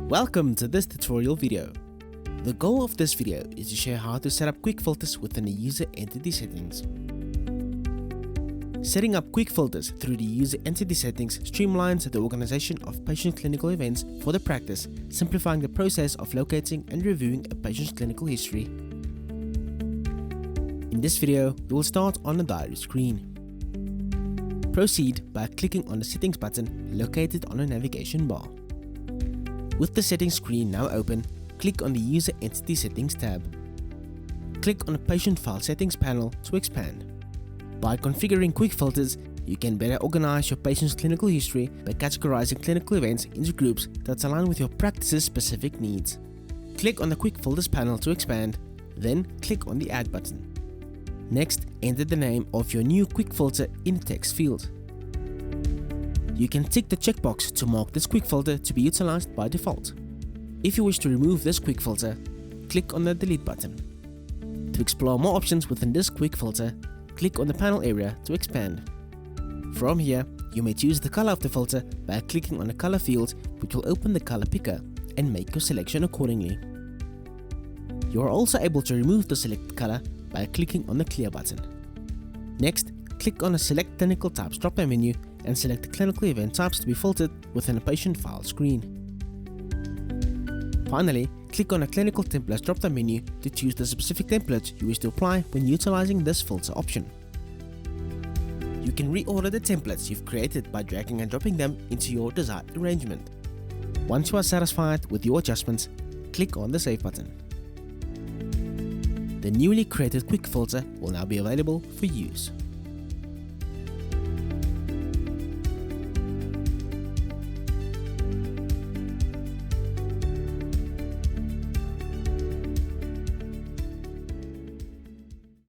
Welcome to this tutorial video. The goal of this video is to show how to set up quick filters within the user entity settings. Setting up quick filters through the user entity settings streamlines the organization of patient clinical events for the practice, simplifying the process of locating and reviewing a patient's clinical history. In this video, we will start on the diary screen. Proceed by clicking on the settings button located on the navigation bar. With the settings screen now open, click on the User Entity Settings tab. Click on the Patient File Settings panel to expand. By configuring quick filters, you can better organize your patient's clinical history by categorizing clinical events into groups that align with your practice's specific needs. Click on the Quick Filters panel to expand, then click on the Add button. Next, enter the name of your new quick filter in the text field. You can tick the checkbox to mark this quick filter to be utilized by default. If you wish to remove this quick filter, click on the Delete button. To explore more options within this quick filter, click on the panel area to expand. From here, you may choose the color of the filter by clicking on the color field, which will open the color picker and make your selection accordingly. You are also able to remove the selected color by clicking on the Clear button. Next, click on the Select Clinical Types drop-down menu and select the clinical event types to be filtered within the patient file screen. Finally, click on the Clinical Templates drop-down menu to choose the specific template you wish to apply when utilizing this filter option. You can reorder the templates you've created by dragging and dropping them into your desired arrangement. Once you are satisfied with your adjustments, click on the Save button. The newly created quick filter will now be available for use.